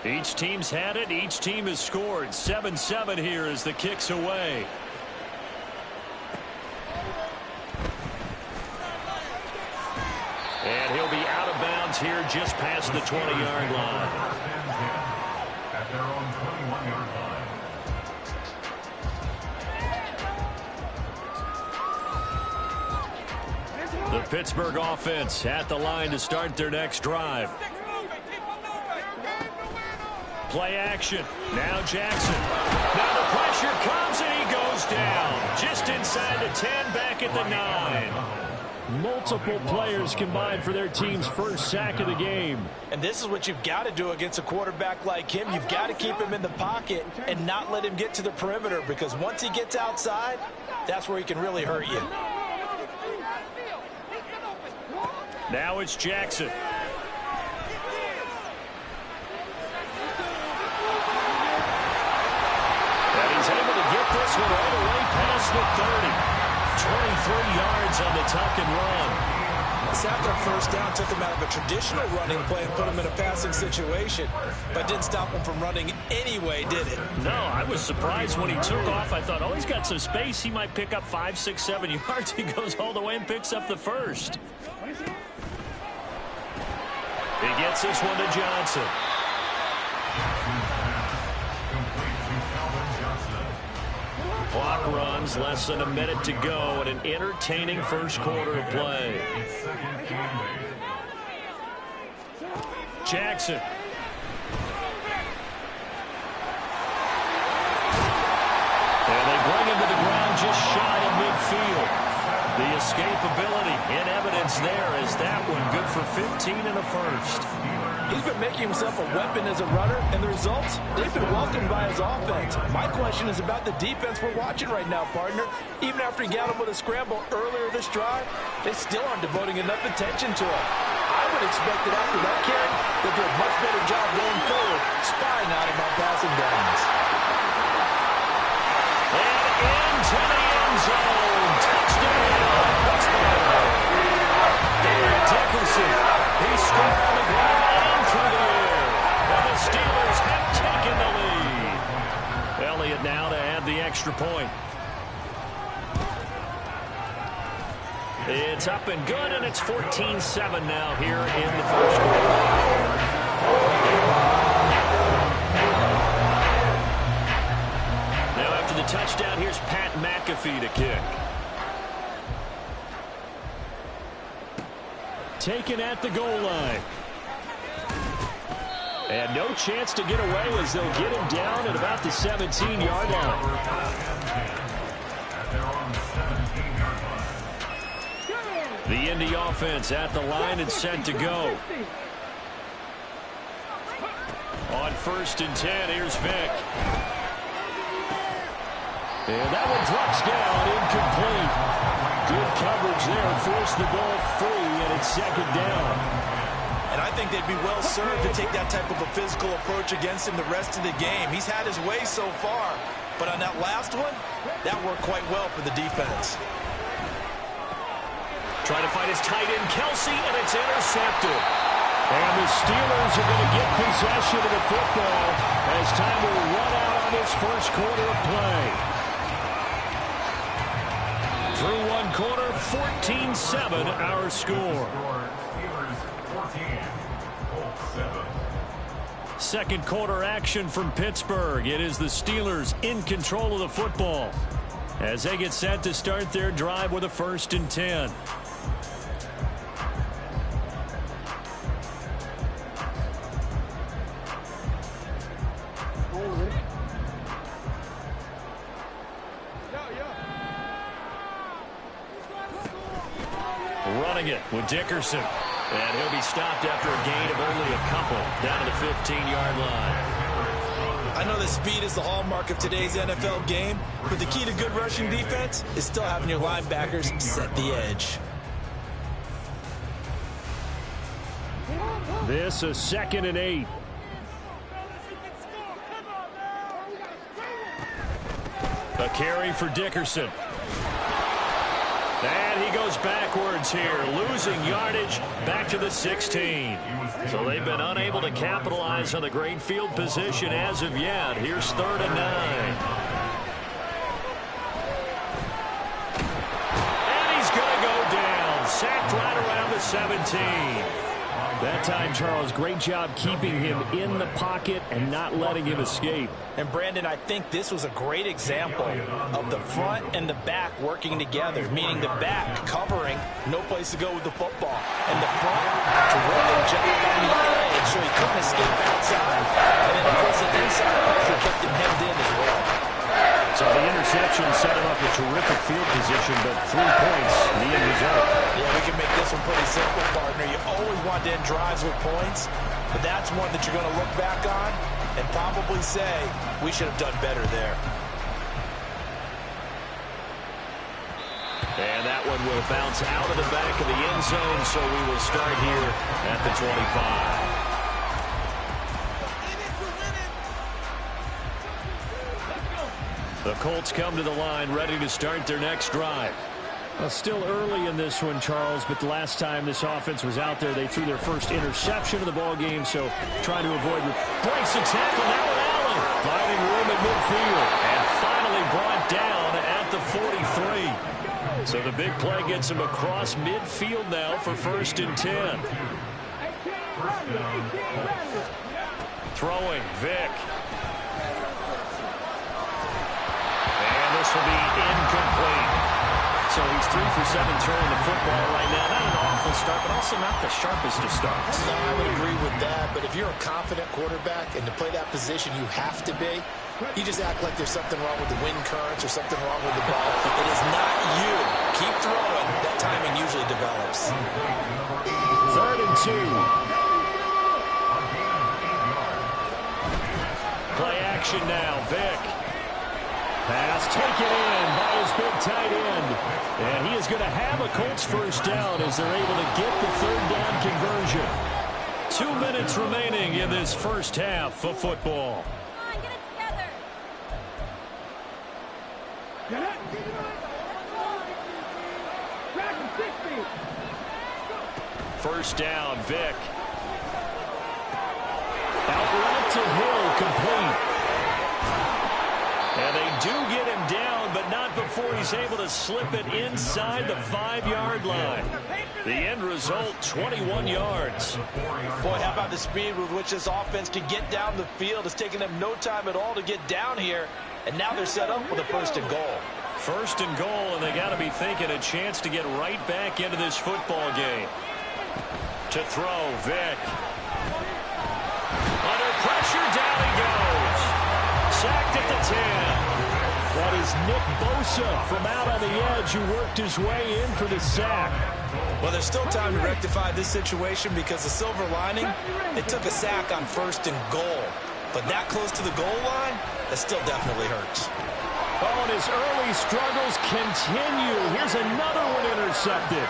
Each team's had it. Each team has scored. 7-7 here as the kick's away. And he'll be out of bounds here just past the 20-yard line. At their own 21-yard line. The Pittsburgh offense at the line to start their next drive. Play action. Now Jackson. Now the pressure comes and he goes down. Just inside the 10, back at the 9. Multiple players combined for their team's first sack of the game. And this is what you've got to do against a quarterback like him. You've got to keep him in the pocket and not let him get to the perimeter, because once he gets outside, that's where he can really hurt you. Now it's Jackson. And he's able to get this one all the way past the 30. 23 yards on the tuck and run. After first down, took him out of a traditional running play and put him in a passing situation, but didn't stop him from running anyway, did it? No, I was surprised when he took off. I thought, oh, he's got some space. He might pick up 5, 6, 7 yards. He goes all the way and picks up the first. He gets this one to Johnson. Clock runs, less than a minute to go, and an entertaining first quarter of play. Jackson. And they bring him to the ground just shy of midfield. The escapability in evidence there as that one good for 15 and a first. He's been making himself a weapon as a runner, and the results, they've been welcomed by his offense. My question is about the defense we're watching right now, partner. Even after he got him with a scramble earlier this drive, they still aren't devoting enough attention to him. I would expect that after that carry, they'll do a much better job going forward, spying on him on passing downs. And into the end zone. Touchdown, Pittsburgh. Derek Dickerson. He scored on the ground and through the air. And the Steelers have taken the lead. Elliott now to add the extra point. It's up and good, and it's 14-7 now here in the first quarter. Now after the touchdown, here's Pat McAfee to kick. Taken at the goal line. And no chance to get away as they'll get him down at about the 17-yard line. The Indy offense at the line and set to go. On 1st and 10, here's Vick. And that one drops down, incomplete. Good coverage there, forced the ball free, and it's 2nd down. And I think they'd be well served to take that type of a physical approach against him the rest of the game. He's had his way so far, but on that last one, that worked quite well for the defense. Trying to find his tight end, Kelsey, and it's intercepted. And the Steelers are going to get possession of the football as time will run out on this first quarter of play. Through one quarter, 14-7 our score. Second quarter action from Pittsburgh. It is the Steelers in control of the football as they get set to start their drive with a 1st and 10. Running it with Dickerson. And he'll be stopped after a gain of only a couple down to the 15-yard line. I know that speed is the hallmark of today's NFL game, but the key to good rushing defense is still having your linebackers set the edge. This is 2nd and 8. A carry for Dickerson. And he goes backwards here, losing yardage back to the 16. So they've been unable to capitalize on the great field position as of yet. Here's 3rd and 9. And he's going to go down, sacked right around the 17. That time, Charles, great job keeping him in the pocket and not letting him escape. And, Brandon, I think this was a great example of the front and the back working together, meaning the back covering, no place to go with the football. And the front, terrific job on the edge, so he couldn't escape outside. And then, of course, the inside pressure kept him hemmed in as well. So the interception set him up a terrific field position, but 3 points, the end result. Yeah, we can make this one pretty simple, partner. You always want to end drives with points, but that's one that you're going to look back on and probably say, we should have done better there. And that one will bounce out of the back of the end zone, so we will start here at the 25. The Colts come to the line, ready to start their next drive. Well, still early in this one, Charles, but the last time this offense was out there, they threw their first interception of the ball game, so trying to avoid breaks a tackle. Now Allen finding room at midfield and finally brought down at the 43. So the big play gets him across midfield now for 1st and 10. Throwing, Vick. This will be incomplete. So he's 3 for 7 throwing the football right now. Not an awful start, but also not the sharpest of starts. No, I would agree with that, but if you're a confident quarterback and to play that position you have to be, you just act like there's something wrong with the wind currents or something wrong with the ball. It is not you. Keep throwing. That timing usually develops. 3rd and 2. Play action now, Vick. Pass taken in by his big tight end. And he is going to have a Colts first down as they're able to get the 3rd down conversion. 2 minutes remaining in this first half of football. Come on, get it together. First down, Vick. Outright to Hill, complete. And they do get him down, but not before he's able to slip it inside the 5-yard line. The end result, 21 yards. Boy, how about the speed with which this offense can get down the field? It's taken them no time at all to get down here, and now they're set up with a 1st and goal. 1st and goal, and they got to be thinking a chance to get right back into this football game. To throw, Vick. Under pressure, down he goes. Sacked at the 10. That is Nick Bosa from out on the edge who worked his way in for the sack. Well, there's still time to rectify this situation because the silver lining, it took a sack on 1st and goal. But that close to the goal line, that still definitely hurts. Oh, and his early struggles continue. Here's another one intercepted.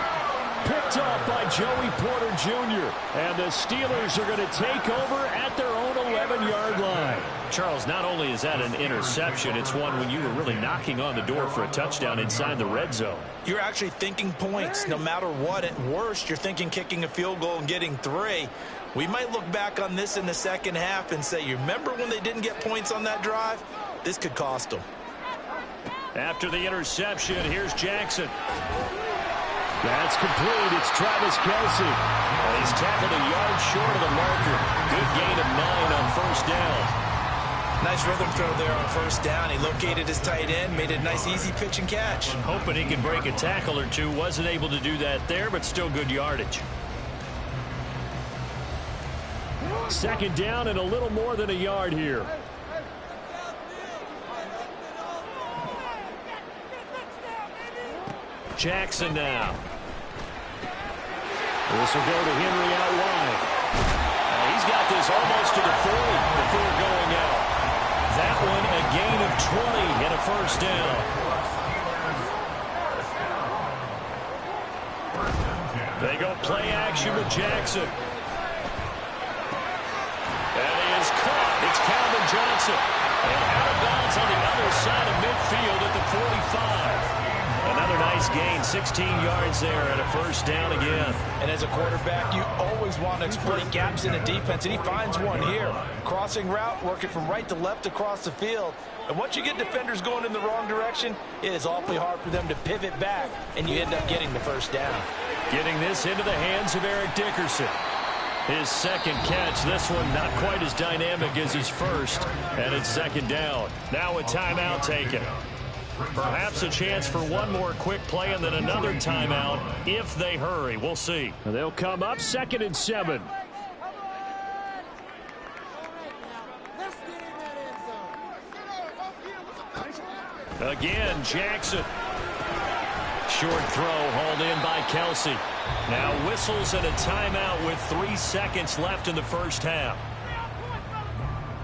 Picked up by Joey Porter Jr. And the Steelers are going to take over at their own 11-yard line. Charles, not only is that an interception, it's one when you were really knocking on the door for a touchdown inside the red zone. You're actually thinking points no matter what. At worst, you're thinking kicking a field goal and getting 3. We might look back on this in the second half and say, you remember when they didn't get points on that drive? This could cost them. After the interception, here's Jackson. That's complete. It's Travis Kelce. And he's tackled a yard short of the marker. Good gain of 9 on 1st down. Nice rhythm throw there on 1st down. He located his tight end, made a nice easy pitch and catch. Hoping he could break a tackle or two. Wasn't able to do that there, but still good yardage. 2nd down and a little more than a yard here. Jackson now. This will go to Henry out wide. He's got this almost to the 40 before going out. That one a gain of 20 and a 1st down. They go play action with Jackson. And he is caught. It's Calvin Johnson. And out of bounds on the other side of midfield at the 45. And that'll Another nice gain, 16 yards there and a first down again. And as a quarterback, you always want to exploit gaps in the defense, and he finds one here. Crossing route, working from right to left across the field. And once you get defenders going in the wrong direction, it is awfully hard for them to pivot back, and you end up getting the first down. Getting this into the hands of Eric Dickerson. His second catch, this one not quite as dynamic as his first, and it's second down. Now a timeout taken. Perhaps a chance for one more quick play and then another timeout if they hurry. We'll see. They'll come up 2nd and 7. Again, Jackson. Short throw hauled in by Kelsey. Now whistles and a timeout with 3 seconds left in the first half.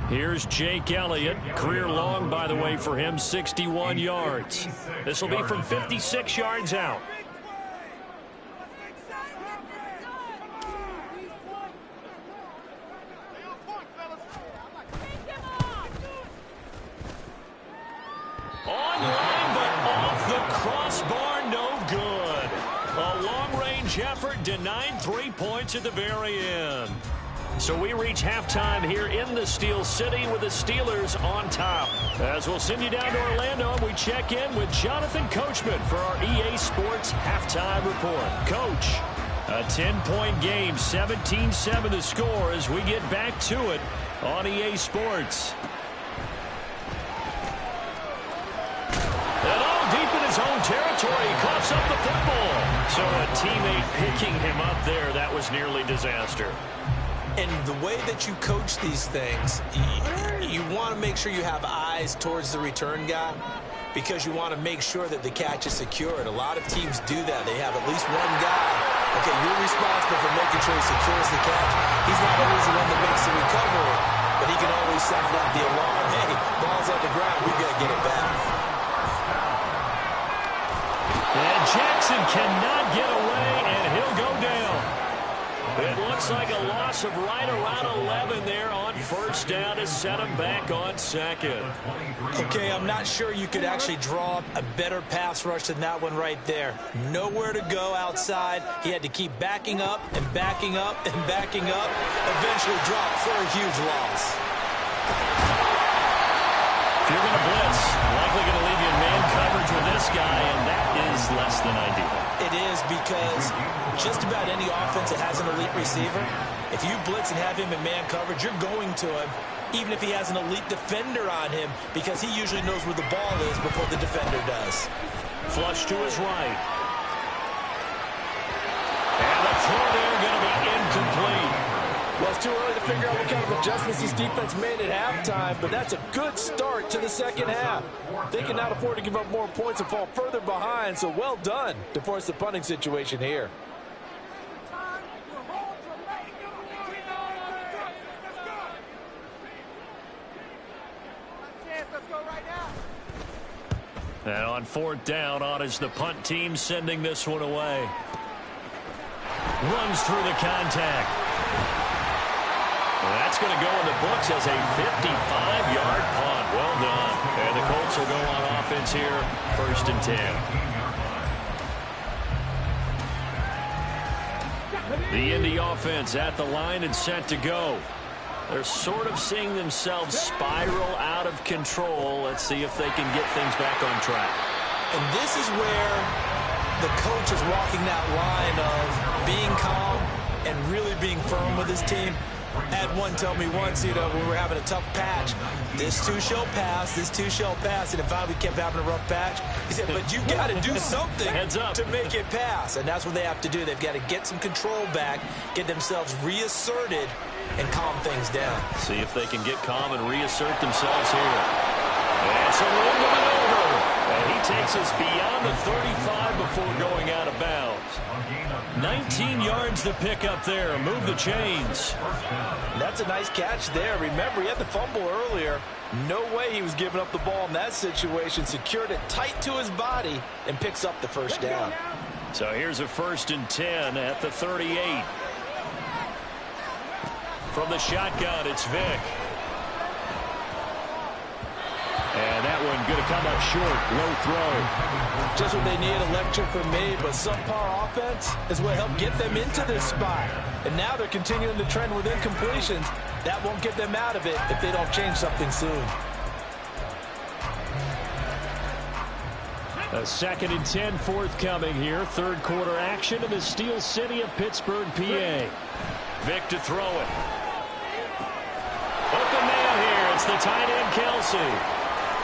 Here's Jake Elliott. Career long, by the way, for him, 61 yards. This will be from 56 yards out. Online, but off the crossbar, no good. A long-range effort denied 3 points at the very end. So we reach halftime here in the Steel City with the Steelers on top. As we'll send you down to Orlando, and we check in with Jonathan Coachman for our EA Sports Halftime Report. Coach, a 10-point game, 17-7 to score as we get back to it on EA Sports. And all deep in his own territory, he coughs up the football. So a teammate picking him up there, that was nearly disaster. And the way that you coach these things, you want to make sure you have eyes towards the return guy because you want to make sure that the catch is secured. A lot of teams do that. They have at least one guy. Okay, you're responsible for making sure he secures the catch. He's not always the one that makes the recovery, but he can always sound out the alarm. Hey, ball's on the ground. We got to get it back. And Jackson cannot get away, and he'll go down. It looks like a loss of right around 11 there on first down to set him back on second. Okay, I'm not sure you could actually draw a better pass rush than that one right there. Nowhere to go outside. He had to keep backing up and backing up and backing up. Eventually dropped for a huge loss. If you're going to blitz, likely going to leave you in man coverage with this guy, and that is less than ideal. It is because just about any offense that has an elite receiver, if you blitz and have him in man coverage, you're going to him, even if he has an elite defender on him, because he usually knows where the ball is before the defender does. Flush to his right. And the throw there going to be incomplete. Well, it's too early to figure out what kind of adjustments this defense made at halftime, but that's a good start to the second half. They cannot afford to give up more points and fall further behind, so well done to force the punting situation here. And on fourth down, on is the punt team sending this one away. Runs through the contact. That's going to go in the books as a 55-yard punt. Well done. And the Colts will go on offense here, 1st and 10. The Indy offense at the line and set to go. They're sort of seeing themselves spiral out of control. Let's see if they can get things back on track. And this is where the coach is walking that line of being calm and really being firm with his team. I had one tell me once, when we were having a tough patch, this too shall pass, this too shall pass, and if finally we kept having a rough patch, he said, but you got to do something to make it pass, and that's what they have to do. They've got to get some control back, get themselves reasserted, and calm things down. See if they can get calm and reassert themselves here. And so a little bit over, and he takes us beyond the 35 before going out of bounds. 19 yards to pick up there. Move the chains. That's a nice catch there. Remember, he had the fumble earlier. No way he was giving up the ball in that situation. Secured it tight to his body and picks up the first down. So here's a 1st and 10 at the 38. From the shotgun, it's Vick. And that one going to come up short. Low throw. Just what they need, electric from me, but subpar offense is what helped get them into this spot. And now they're continuing the trend with incompletions. That won't get them out of it if they don't change something soon. A 2nd and 10 forthcoming here. Third quarter action in the Steel City of Pittsburgh, PA. Vic to throw it. Open man here. It's the tight end, Kelsey.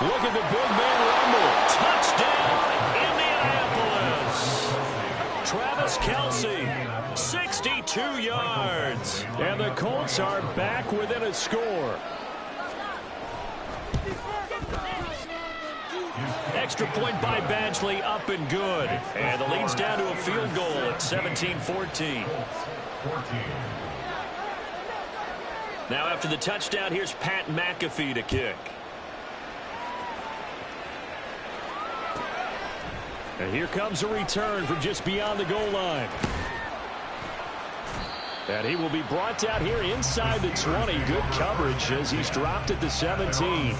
Look at the big man rumble. Touchdown, Indianapolis. Travis Kelsey, 62 yards. And the Colts are back within a score. Extra point by Badgley, up and good. And the lead's down to a field goal at 17-14. Now after the touchdown, here's Pat McAfee to kick. And here comes a return from just beyond the goal line. And he will be brought down here inside the 20. Good coverage as he's dropped at the 17.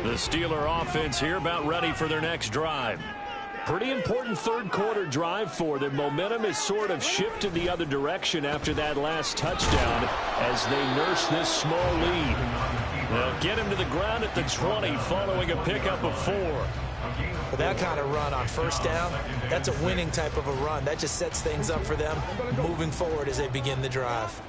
The Steeler offense here about ready for their next drive. Pretty important third quarter drive for them. Momentum has sort of shifted the other direction after that last touchdown as they nurse this small lead. They'll get him to the ground at the 20 following a pickup of 4. With that kind of run on first down, that's a winning type of a run. That just sets things up for them moving forward as they begin the drive.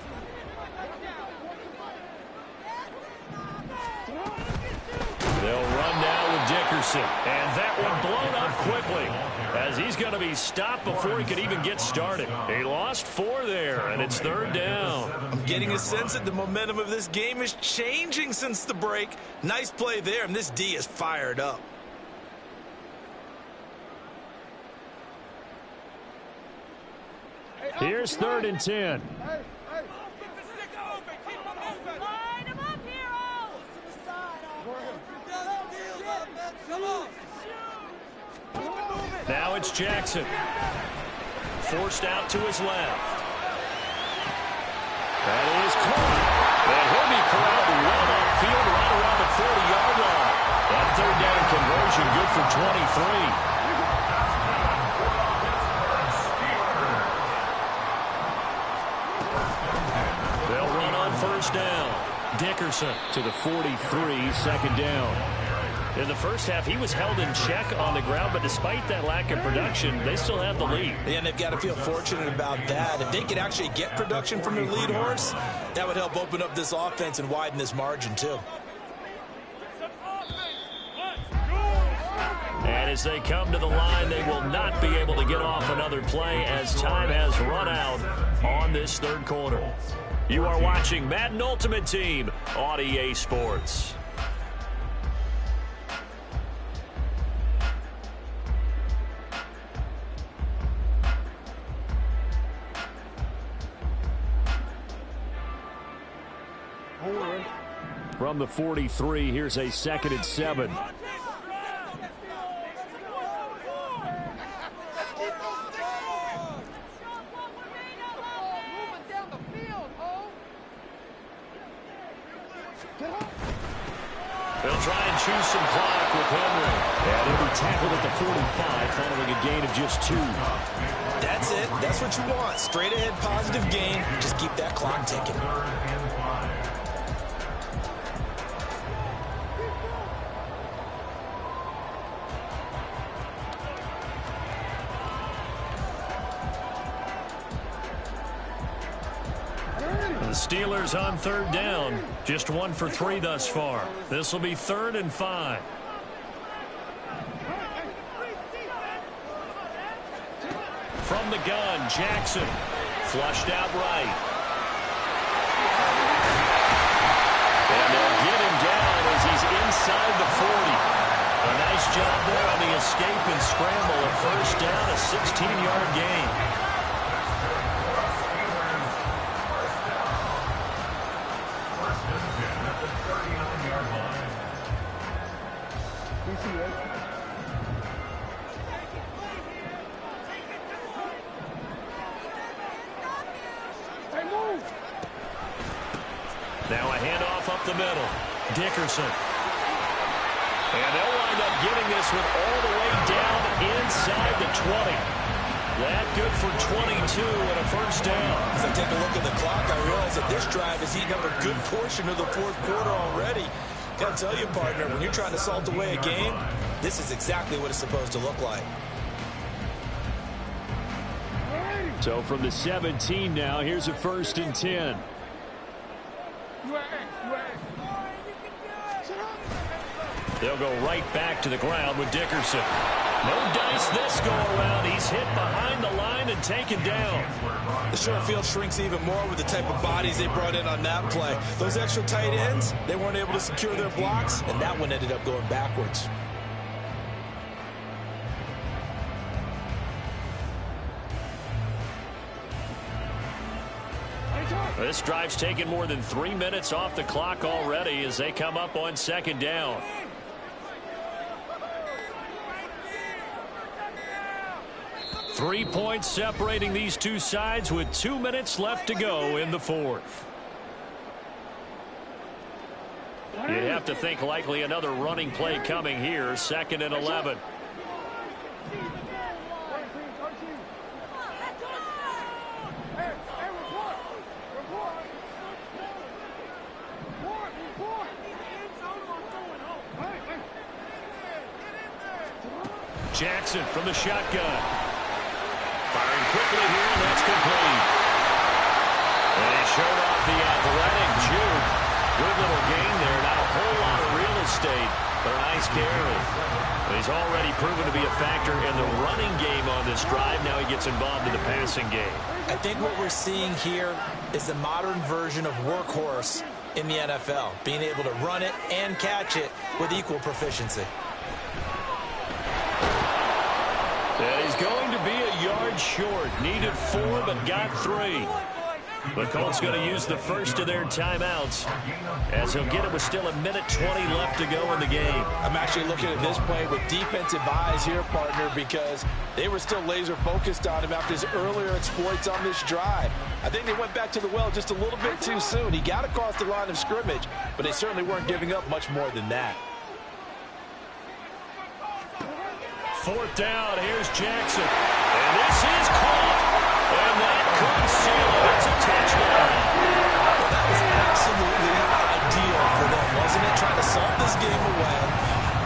They'll run now with Dickerson. And that one blown up quickly as he's going to be stopped before he could even get started. He lost 4 there, and it's 3rd down. I'm getting a sense that the momentum of this game is changing since the break. Nice play there, and this D is fired up. Here's 3rd and 10. Now it's Jackson. Forced out to his left. That is caught. And he'll be corralled well upfield right around the 40-yard line. That 3rd down conversion good for 23. They'll run on 1st down. Dickerson to the 43, 2nd down. In the first half, he was held in check on the ground, but despite that lack of production, they still have the lead. Yeah, and they've got to feel fortunate about that. If they could actually get production from their lead horse, that would help open up this offense and widen this margin, too. And as they come to the line, they will not be able to get off another play as time has run out on this 3rd quarter. You are watching Madden Ultimate Team on EA Sports. From the 43, here's a 2nd and 7. They'll try and choose some clock with Henry. And he'll be tackled at the 45 following a gain of just 2. That's it. That's what you want. Straight ahead positive gain. Just keep that clock ticking. Steelers on 3rd down. Just 1 for 3 thus far. This will be 3rd and 5. From the gun, Jackson. Flushed out right. And they'll get him down as he's inside the 40. A nice job there on the escape and scramble. A 1st down, a 16-yard gain. A handoff up the middle. Dickerson. And they'll wind up getting this one all the way down inside the 20. That good for 22 and a first down. As I take a look at the clock, I realize that this drive has eaten up a good portion of the fourth quarter already. Got to tell you, partner, when you're trying to salt away a game, this is exactly what it's supposed to look like. So from the 17 now, here's a 1st and 10. They'll go right back to the ground with Dickerson. No dice this go around. He's hit behind the line and taken down. The short field shrinks even more with the type of bodies they brought in on that play. Those extra tight ends, they weren't able to secure their blocks, and that one ended up going backwards. This drive's taken more than 3 minutes off the clock already as they come up on 2nd down. Three points separating these two sides with 2 minutes left to go in the fourth. You'd have to think likely another running play coming here. 2nd and 11. Jackson from the shotgun. Firing quickly here, and that's complete. And he showed off the athletic juke. Good little gain there. Not a whole lot of real estate, but a nice carry. He's already proven to be a factor in the running game on this drive. Now he gets involved in the passing game. I think what we're seeing here is the modern version of workhorse in the NFL, being able to run it and catch it with equal proficiency. And he's going to be a yard short. Needed 4, but got 3. The Colts going to use the first of their timeouts as he'll get it with still 1:20 left to go in the game. I'm actually looking at this play with defensive eyes here, partner, because they were still laser focused on him after his earlier exploits on this drive. I think they went back to the well just a little bit too soon. He got across the line of scrimmage, but they certainly weren't giving up much more than that. 4th down, here's Jackson. And this is caught. And that could seal it. It's a touchdown. Well, that was absolutely ideal for them, wasn't it? Trying to salt this game away.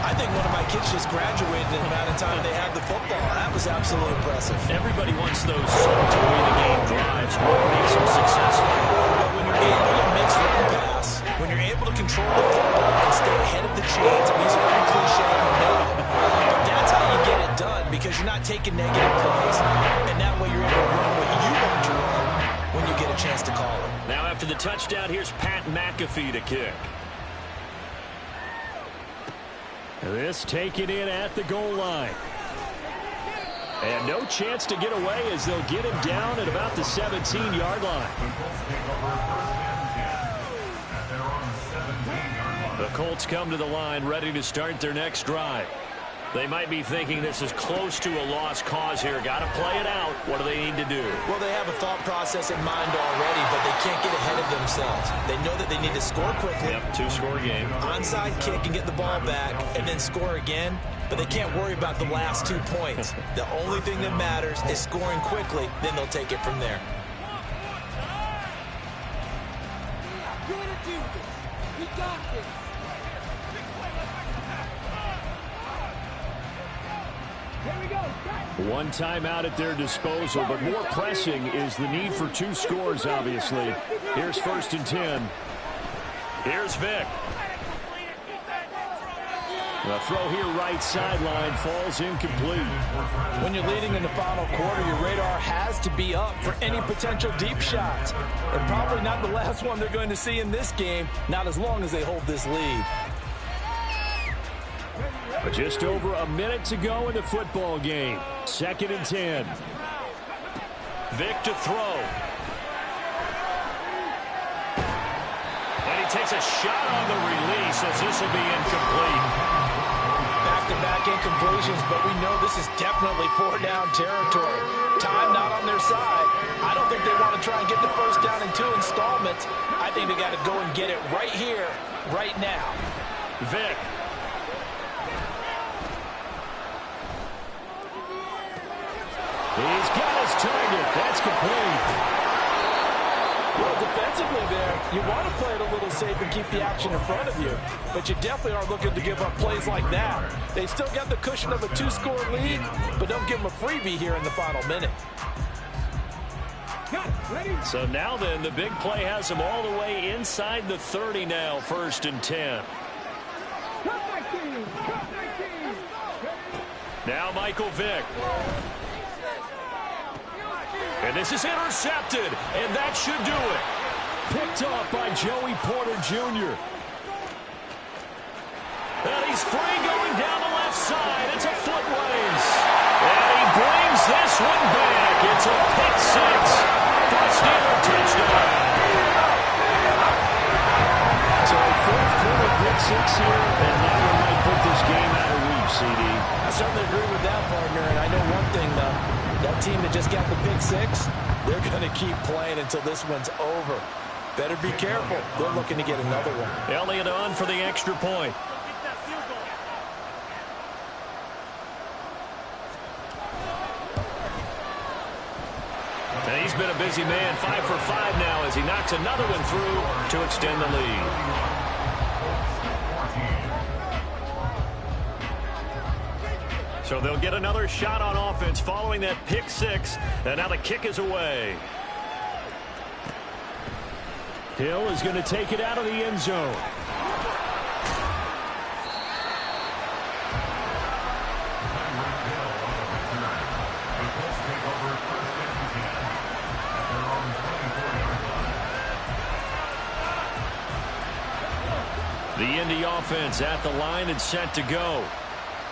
I think one of my kids just graduated in the amount of time they had the football. That was absolutely impressive. Everybody wants those salt away the game drives. What makes them successful? But when you're able to mix run pass, when you're able to control the football and stay ahead of the chains, and these are very cliche, no. But that's how you get it done, because you're not taking negative plays, and that way you're able to run what you want to run when you get a chance to call it. Now after the touchdown, here's Pat McAfee to kick. This taken in at the goal line. And no chance to get away as they'll get him down at about the 17-yard line. The Colts come to the line ready to start their next drive. They might be thinking this is close to a lost cause here. Got to play it out. What do they need to do? Well, they have a thought process in mind already, but they can't get ahead of themselves. They know that they need to score quickly. Yep, 2-score game. Onside kick and get the ball back and then score again, but they can't worry about the last 2 points. The only thing that matters is scoring quickly, then they'll take it from there. You're gonna do this. We got this. One timeout at their disposal, but more pressing is the need for 2 scores, obviously. Here's 1st and 10. Here's Vick. The throw here right sideline falls incomplete. When you're leading in the final quarter, your radar has to be up for any potential deep shots. And probably not the last one they're going to see in this game, not as long as they hold this lead. But just over a minute to go in the football game. 2nd and 10. Vick to throw. And he takes a shot on the release as this will be incomplete. Back back-to-back incompletions, but we know this is definitely four-down territory. Time not on their side. I don't think they want to try and get the first down in 2 installments. I think they got to go and get it right here, right now. Vic. He's got his target. That's complete. Well, defensively there, you want to play it a little safe and keep the action in front of you, but you definitely aren't looking to give up plays like that. They still got the cushion of a 2-score lead, but don't give them a freebie here in the final minute. So now then, the big play has him all the way inside the 30 now, 1st and 10. Now Michael Vick. And this is intercepted, and that should do it. Picked off by Joey Porter Jr. And he's free going down the left side. It's a foot race. And he brings this one back. It's a pick six for a Steeler touchdown. So a fourth-quarter pick six here, and that one might put this game out of reach, CD. I certainly agree with that, partner, and I know one thing, though. That team that just got the pick six, they're going to keep playing until this one's over. Better be careful. They're looking to get another one. Elliott on for the extra point. And he's been a busy man, 5 for 5 now as he knocks another one through to extend the lead. So they'll get another shot on offense following that pick six. And now the kick is away. Hill is going to take it out of the end zone. The Indy offense at the line and set to go.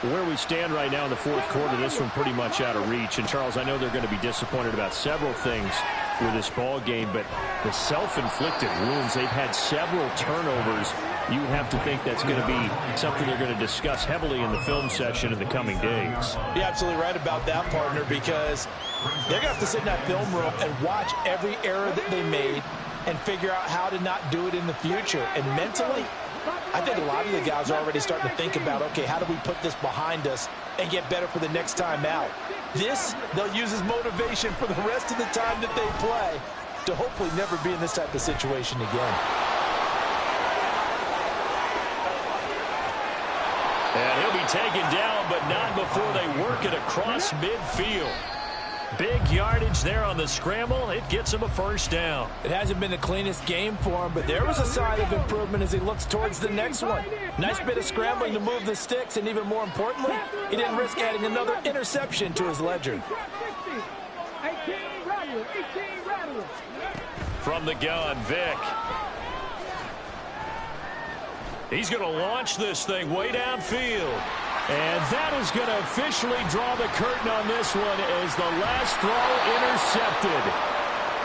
Where we stand right now in the fourth quarter, this one pretty much out of reach. And, Charles, I know they're going to be disappointed about several things with this ball game, but the self-inflicted wounds, they've had several turnovers. You would have to think that's going to be something they're going to discuss heavily in the film session in the coming days. You're absolutely right about that, partner, because they're going to have to sit in that film room and watch every error that they made and figure out how to not do it in the future. And mentally, I think a lot of the guys are already starting to think about, okay, how do we put this behind us and get better for the next time out? This, they'll use as motivation for the rest of the time that they play to hopefully never be in this type of situation again. And he'll be taken down, but not before they work it across midfield. Big yardage there on the scramble. It gets him a first down. It hasn't been the cleanest game for him, but there was a sign of improvement as he looks towards the next one. Nice bit of scrambling to move the sticks, and even more importantly, he didn't risk adding another interception to his ledger. From the gun, Vic. He's going to launch this thing way downfield. And that is going to officially draw the curtain on this one as the last throw intercepted.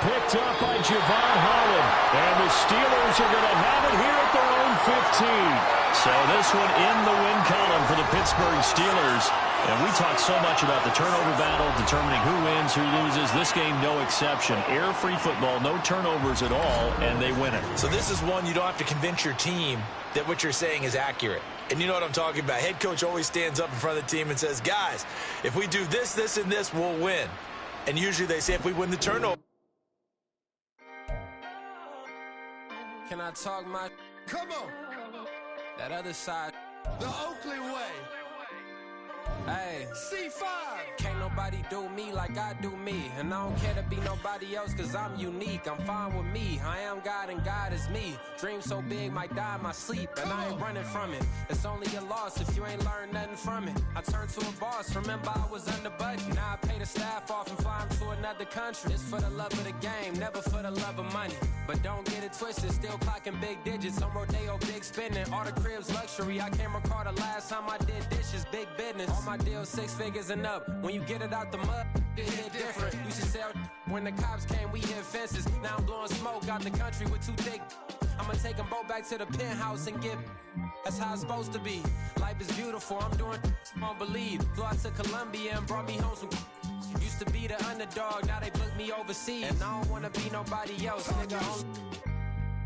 Picked up by Javon Holland. And the Steelers are going to have it here at their own 15. So this one in the win column for the Pittsburgh Steelers. And we talk so much about the turnover battle, determining who wins, who loses. This game, no exception. Air-free football, no turnovers at all, and they win it. So this is one you don't have to convince your team that what you're saying is accurate. And you know what I'm talking about. Head coach always stands up in front of the team and says, guys, if we do this, this, and this, we'll win. And usually they say if we win the turnover. Can I talk my... Come on. That other side. The Oakley way. Hey. C5. Can't nobody do me like I do me. And I don't care to be nobody else cause I'm unique. I'm fine with me. I am God and God is me. Dream so big might die in my sleep. And I ain't running from it. It's only a loss if you ain't learned nothing from it. I turned to a boss. Remember I was under budget. Now I pay the staff off and fly them to another another country. It's for the love of the game, never for the love of money. But don't get it twisted, still clocking big digits. On Rodeo, big spending, all the cribs luxury. I can't recall the last time I did dishes, big business. All my deals 6 figures and up. When you get it out the mud, it hit different. Used to sell when the cops came, we hit fences. Now I'm blowing smoke out the country with 2 thick. I'ma take them both back to the penthouse and get. That's how it's supposed to be. Life is beautiful, I'm doing won't believe. Flew out to Colombia and brought me home some. Used to be the underdog, now they book me overseas. And I don't wanna be nobody else, nigga.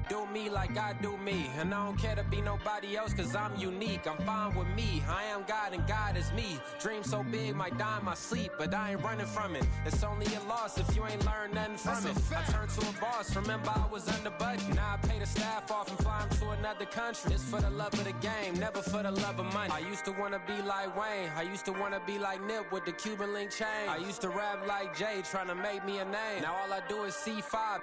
Do me like I do me. And I don't care to be nobody else, cause I'm unique. I'm fine with me, I am God and God is me. Dream so big, might die in my sleep, but I ain't running from it. It's only a loss if you ain't learned nothing from it. I turned to a boss, remember I was under budget. Now I pay the staff off and fly them to another country. It's for the love of the game, never for the love of money. I used to wanna be like Wayne, I used to wanna be like Nip with the Cuban link chain. I used to rap like Jay, trying to make me a name. Now all I do is C5,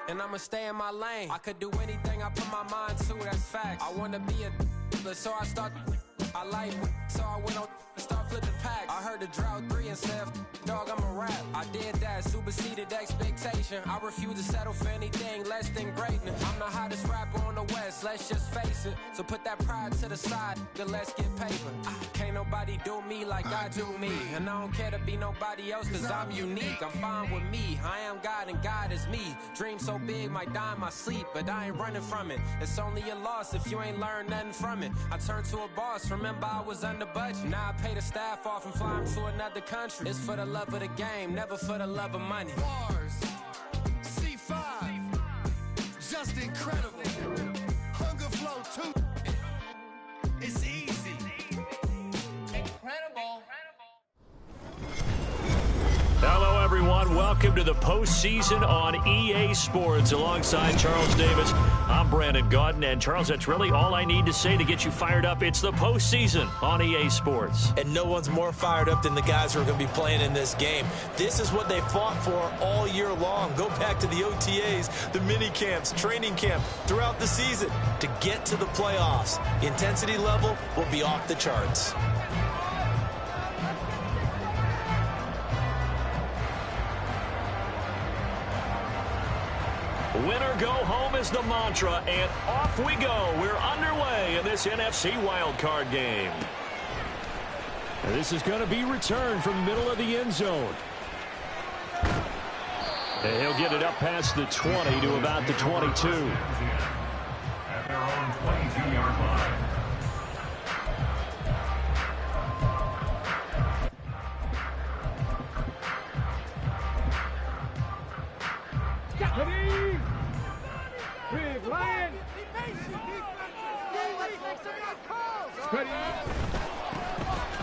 and I'ma stay in my lane. I could do anything I put my mind to, that's fact. I wanna be a so I start. I like so I went on and start flipping packs. I heard the drought 3 and said, dog, I'm a rap. I did that, superseded expectation. I refuse to settle for anything less than greatness. I'm the hottest rapper on the West, let's just face it. So put that pride to the side, then let's get paper. Can't nobody do me like I do me. And I don't care to be nobody else, cause I'm unique. I'm fine with me, I am God and God is me. Dream so big, might die in my sleep, but I ain't running from it. It's only a loss if you ain't learned nothing from it. I turned to a boss, remember I was under budget. Now I pay the staff off and fly them to another country. It's for the love of the game, never for the love of money. Bars, C5, just incredible. Hunger flow too. It's easy. Incredible. Hello, everyone. Welcome to the postseason on EA Sports. Alongside Charles Davis, I'm Brandon Gaudin. And, Charles, that's really all I need to say to get you fired up. It's the postseason on EA Sports. And no one's more fired up than the guys who are going to be playing in this game. This is what they fought for all year long. Go back to the OTAs, the mini camps, training camp, throughout the season to get to the playoffs. The intensity level will be off the charts. Winner go home is the mantra, and off we go. We're underway in this NFC wildcard game. And this is going to be returned from the middle of the end zone. And he'll get it up past the 20 to about the 22. At their own 22-yard line.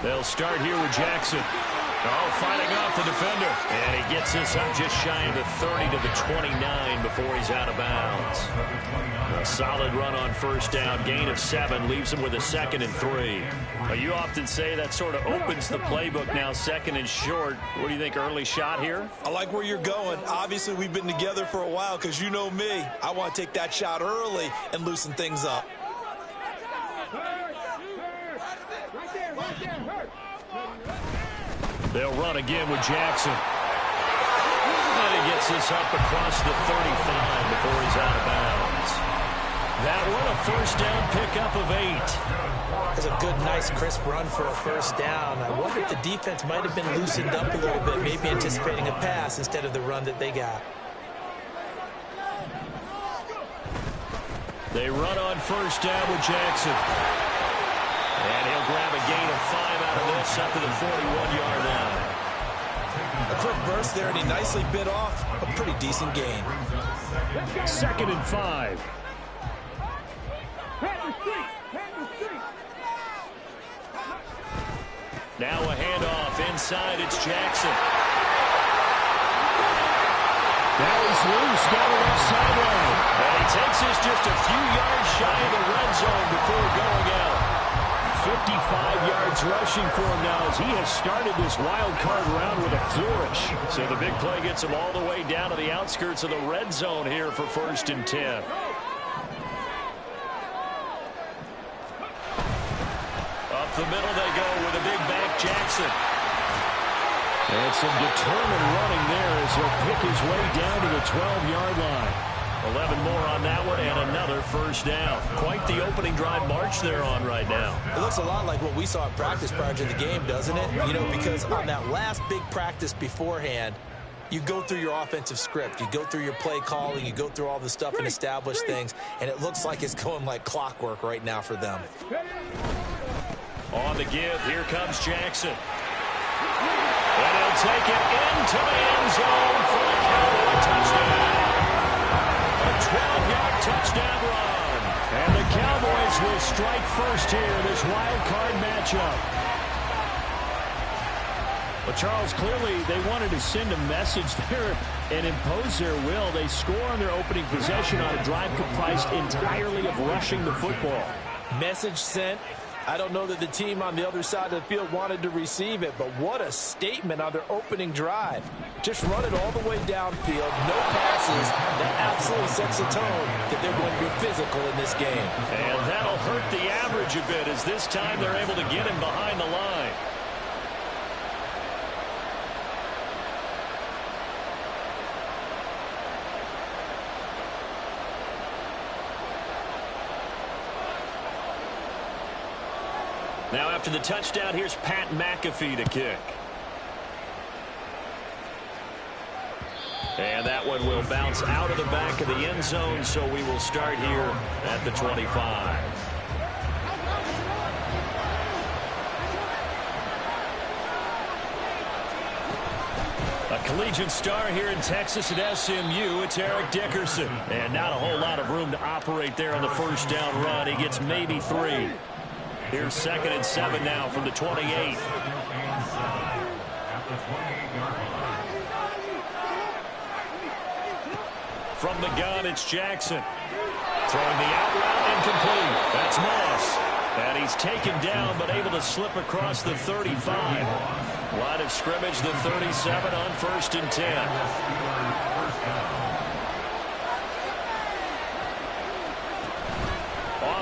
They'll start here with Jackson. Oh, fighting off the defender. And he gets this up just shy of the 30 to the 29 before he's out of bounds. A solid run on first down. Gain of 7 leaves him with a 2nd and 3. Well, you often say that sort of opens the playbook now, 2nd and short. What do you think, early shot here? I like where you're going. Obviously, we've been together for a while because you know me. I want to take that shot early and loosen things up. They'll run again with Jackson. And he gets this up across the 35 before he's out of bounds. That one, a first down pickup of 8. That's a good, nice, crisp run for a first down. I wonder if the defense might have been loosened up a little bit, maybe anticipating a pass instead of the run that they got. They run on first down with Jackson. And he'll grab a gain of 5 out of this up to the 41-yard line. A quick burst there, and he nicely bit off a pretty decent gain. 2nd and 5. Now a handoff inside. It's Jackson. Now he's loose down the left sideline. And he takes this just a few yards shy of the red zone before going out. 55 yards rushing for him now as he has started this wild card round with a flourish. So the big play gets him all the way down to the outskirts of the red zone here for 1st and 10. Up the middle they go with a big back Jackson. And some determined running there as he'll pick his way down to the 12-yard line. 11 more on that one and another first down. Quite the opening drive march they're on right now. It looks a lot like what we saw in practice prior to the game, doesn't it? You know, because on that last big practice beforehand, you go through your offensive script. You go through your play calling. You go through all the stuff and establish things. And it looks like it's going like clockwork right now for them. On the give, here comes Jackson. And he'll take it into the end zone for a Cowboy touchdown. A 12-yard touchdown run. And the Cowboys will strike first here, this wild card matchup. But Charles, clearly they wanted to send a message there and impose their will. They score on their opening possession on a drive comprised entirely of rushing the football. Message sent. I don't know that the team on the other side of the field wanted to receive it, but what a statement on their opening drive. Just run it all the way downfield, no passes. That absolutely sets the tone that they're going to be physical in this game. And that'll hurt the average a bit as this time they're able to get him behind the line. Now after the touchdown, here's Pat McAfee to kick. And that one will bounce out of the back of the end zone, so we will start here at the 25. A collegiate star here in Texas at SMU, it's Eric Dickerson. And not a whole lot of room to operate there on the first down run. He gets maybe 3. Here's 2nd and 7 now from the 28. From the gun, it's Jackson. Throwing the out route incomplete. That's Moss. And he's taken down but able to slip across the 35. Line of scrimmage, the 37 on 1st and 10.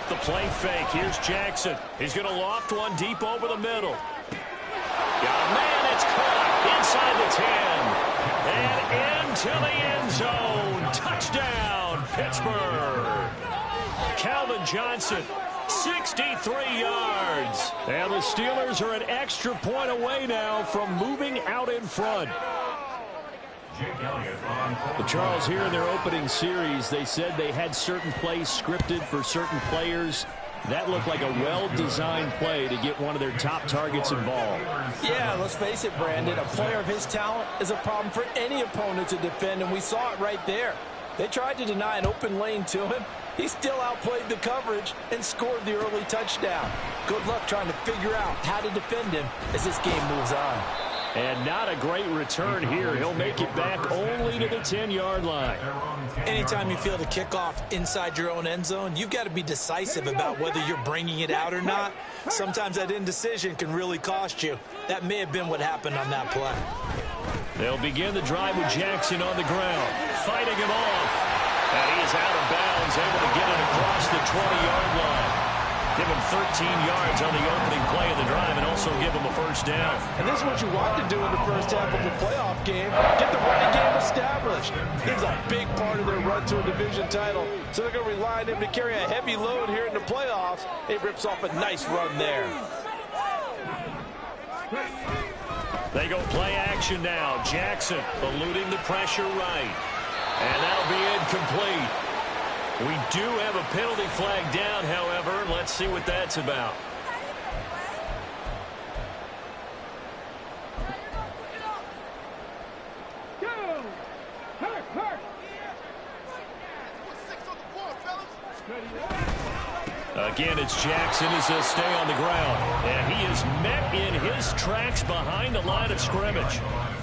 The play fake. Here's Jackson. He's going to loft one deep over the middle. Got a man. It's caught inside the 10. And into the end zone. Touchdown, Pittsburgh. Calvin Johnson, 63 yards. And the Steelers are an extra point away now from moving out in front. But Charles, here in their opening series, they said they had certain plays scripted for certain players. That looked like a well-designed play to get one of their top targets involved. Yeah, let's face it, Brandon. A player of his talent is a problem for any opponent to defend, and we saw it right there. They tried to deny an open lane to him. He still outplayed the coverage and scored the early touchdown. Good luck trying to figure out how to defend him as this game moves on. And not a great return here. He'll make it back only to the 10-yard line. Anytime you feel the kickoff inside your own end zone, you've got to be decisive about whether you're bringing it out or not. Sometimes that indecision can really cost you. That may have been what happened on that play. They'll begin the drive with Jackson on the ground, fighting him off. And he is out of bounds, able to get it across the 20-yard line. Give him 13 yards on the opening play of the drive and also give him a first down. And this is what you want to do in the first half of the playoff game. Get the running game established. It's a big part of their run to a division title. So they're going to rely on him to carry a heavy load here in the playoffs. He rips off a nice run there. They go play action now. Jackson eluding the pressure right. And that'll be incomplete. We do have a penalty flag down, however. Let's see what that's about. Again, it's Jackson as he'll stay on the ground. And he is met in his tracks behind the line of scrimmage.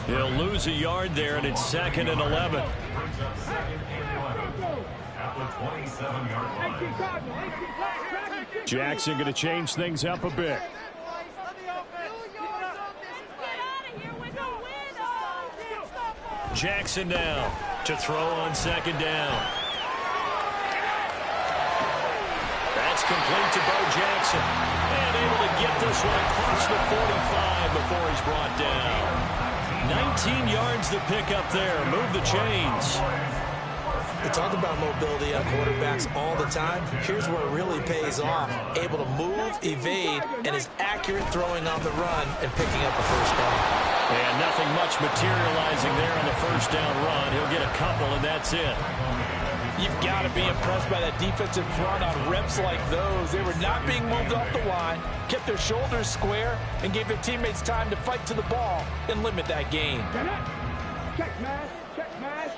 He'll lose a yard there, and it's 2nd and 11. Jackson going to change things up a bit. Jackson now to throw on 2nd down. That's complete to Bo Jackson. And able to get this one across the 45 before he's brought down. 19 yards to pick up there. Move the chains. We talk about mobility on quarterbacks all the time. Here's where it really pays off. Able to move, evade, and is accurate throwing on the run and picking up a first down. And nothing much materializing there on the first down run. He'll get a couple, and that's it. You've got to be impressed by that defensive front on reps like those. They were not being moved off the line, kept their shoulders square, and gave their teammates time to fight to the ball and limit that gain. Check, man. Check, man.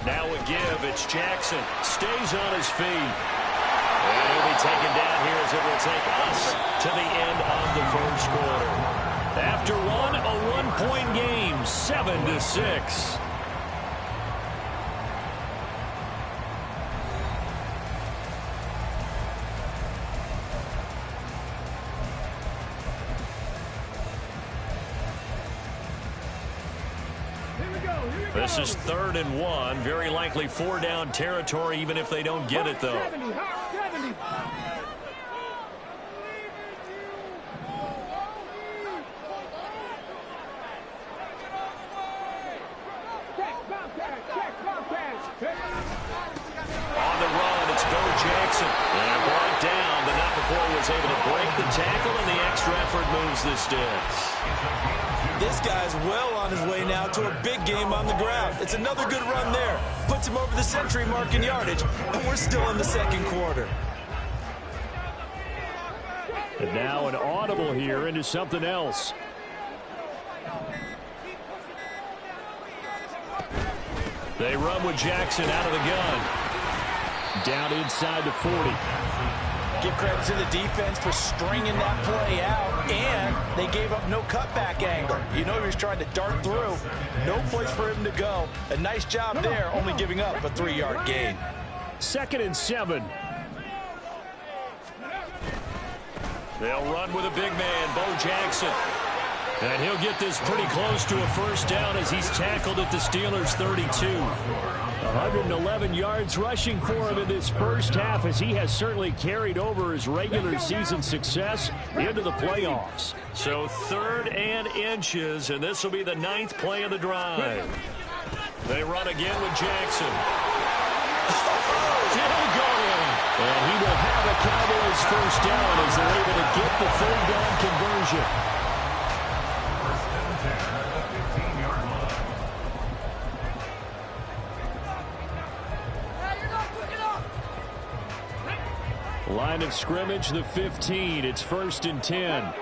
Now a give. It's Jackson. Stays on his feet. And he'll be taken down here as it will take us to the end of the first quarter. After one, a one-point game, 7-6. This is 3rd and 1. Very likely 4-down territory, even if they don't get it, though. 70. On the run, it's Bo Jackson. And brought down, but not before he was able to break the tackle, and the extra effort moves the sticks. This guy's well on his way now to a big game on the ground. It's another good run there. Puts him over the century mark in yardage, and we're still in the second quarter. And now an audible here into something else. They run with Jackson out of the gun. Down inside the 40. Give credit to the defense for stringing that play out, and they gave up no cutback angle. You know he was trying to dart through. No place for him to go. A nice job there, only giving up a 3-yard gain. 2nd and 7. They'll run with a big man, Bo Jackson. And he'll get this pretty close to a first down as he's tackled at the Steelers' 32. 111 yards rushing for him in this first half, as he has certainly carried over his regular season success into the playoffs. So 3rd and inches, and this will be the 9th play of the drive. They run again with Jackson. Still going. And he will have a Cowboys first down as they're able to get the 3rd down conversion. Line of scrimmage, the 15. It's 1st and 10.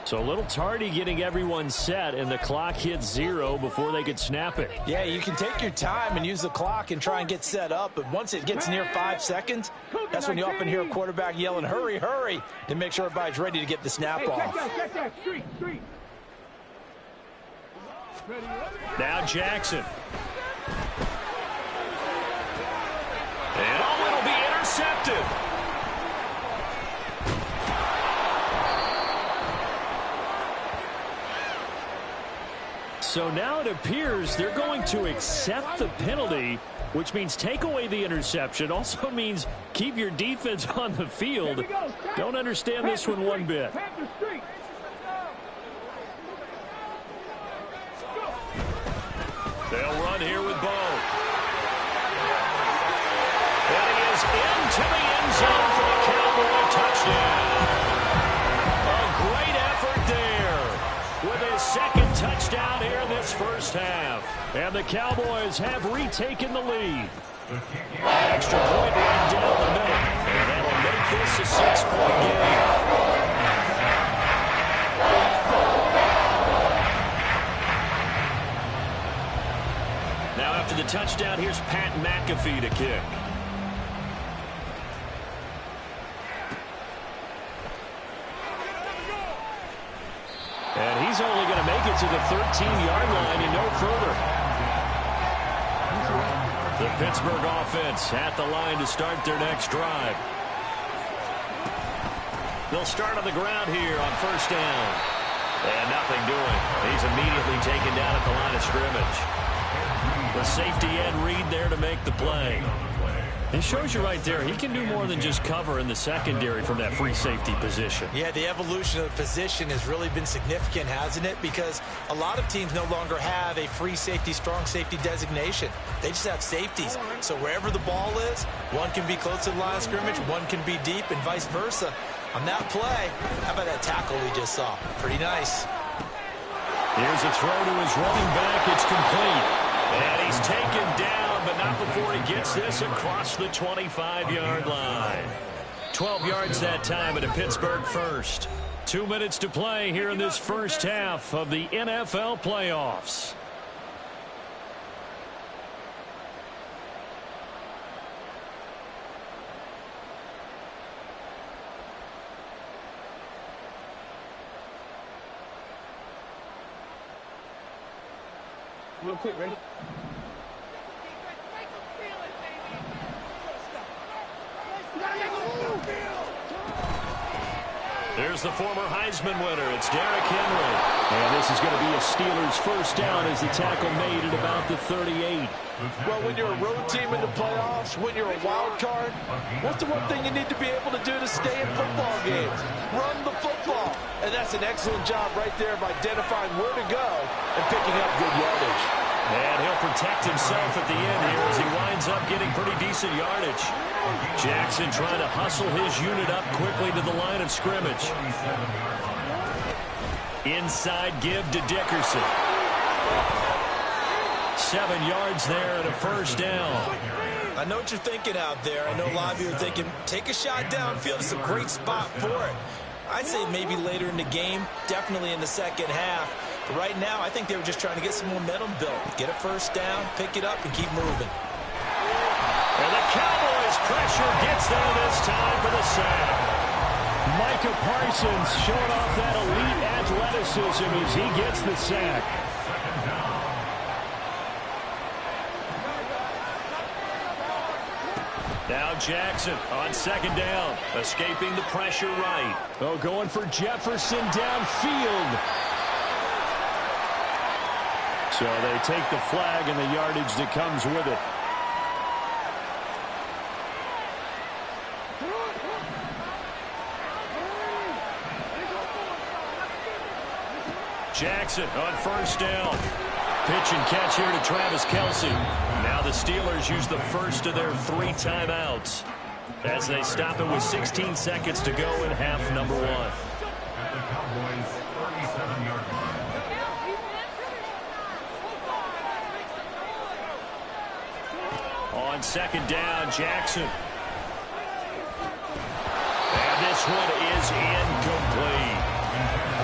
So a little tardy getting everyone set, and the clock hits 0 before they could snap it. Yeah, you can take your time and use the clock and try and get set up, but once it gets near 5 seconds, that's when you often hear a quarterback yelling, hurry, hurry, to make sure everybody's ready to get the snap off. Now Jackson. And it'll be intercepted. So now it appears they're going to accept the penalty, which means take away the interception. Also means keep your defense on the field. Don't understand this one bit. They'll run here with Bo. And he is into the end zone for the Cowboy touchdown. A great effort there with his 2nd touchdown here in this first half. And the Cowboys have retaken the lead. Extra point right down the middle. And that'll make this a 6-point game. Now after the touchdown, here's Pat McAfee to kick. And he's only going to make it to the 13-yard line and no further. The Pittsburgh offense at the line to start their next drive. They'll start on the ground here on first down. And nothing doing. He's immediately taken down at the line of scrimmage. The safety end read there to make the play. It shows you right there, he can do more than just cover in the secondary from that free safety position. Yeah, the evolution of the position has really been significant, hasn't it? Because a lot of teams no longer have a free safety, strong safety designation. They just have safeties. So wherever the ball is, one can be close to the line of scrimmage, one can be deep, and vice versa. On that play, how about that tackle we just saw? Pretty nice. Here's a throw to his running back. It's complete. And he's taken down, but not before he gets this across the 25-yard line. 12 yards that time at a Pittsburgh first. 2 minutes to play here in this first half of the NFL playoffs. Real quick, ready? There's the former Heisman winner. It's Derrick Henry. And this is going to be a Steelers first down as the tackle made at about the 38. Well, when you're a road team in the playoffs, when you're a wild card, what's the one thing you need to be able to do to stay in football games? Run the football. And that's an excellent job right there of identifying where to go and picking up good yardage. And he'll protect himself at the end here as he winds up getting pretty decent yardage. Jackson trying to hustle his unit up quickly to the line of scrimmage. Inside give to Dickerson. 7 yards there and a first down. I know what you're thinking out there. I know a lot of you are thinking, take a shot downfield. It's a great spot for it. I'd say maybe later in the game, definitely in the second half. But right now, I think they were just trying to get some momentum built. Get a first down, pick it up, and keep moving. And the Cowboys pressure gets there this time for the sack. Micah Parsons showing off that elite athleticism as he gets the sack. Now Jackson on second down, escaping the pressure right. Oh, going for Jefferson downfield. So they take the flag and the yardage that comes with it. Jackson on first down. Pitch and catch here to Travis Kelce. Now the Steelers use the first of their 3 timeouts as they stop it with 16 seconds to go in half number 1. At the Cowboys' 37-yard line. On second down, Jackson. And this one is incomplete.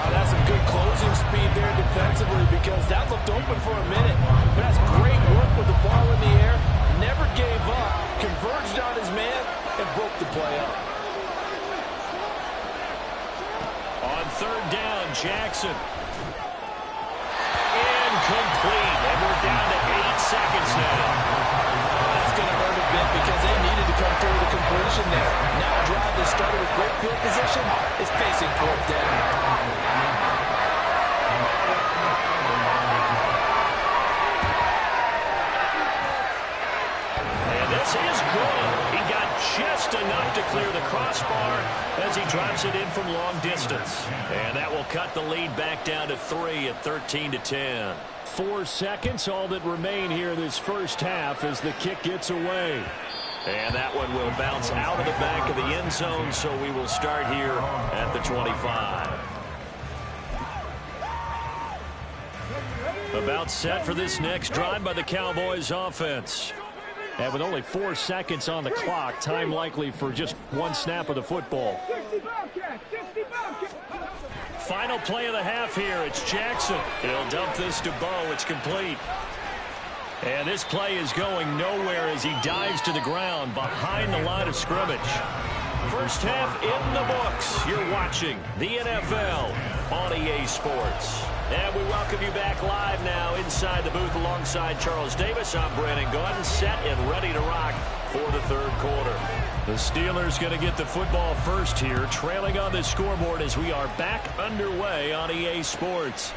That's some good closing speed there defensively because that looked open for a minute. But that's great work with the ball in the air. Never gave up. Converged on his man and broke the play up. On third down, Jackson. Incomplete. And we're down to 8 seconds now. That's going to hurt a bit because they needed to come through the completion there. Now a drive that started with great field position is facing fourth down. This is good. He got just enough to clear the crossbar as he drives it in from long distance. And that will cut the lead back down to 3 at 13-10. 4 seconds, all that remain here this first half as the kick gets away. And that one will bounce out of the back of the end zone, so we will start here at the 25. About set for this next drive by the Cowboys offense. And with only 4 seconds on the clock, time likely for just one snap of the football. Final play of the half here. It's Jackson. He'll dump this to Bo. It's complete. And this play is going nowhere as he dives to the ground behind the line of scrimmage. First half in the books. You're watching the NFL on EA Sports. And we welcome you back live now inside the booth alongside Charles Davis. I'm Brandon Gordon, set and ready to rock for the third quarter. The Steelers going to get the football first here, trailing on the scoreboard as we are back underway on EA Sports.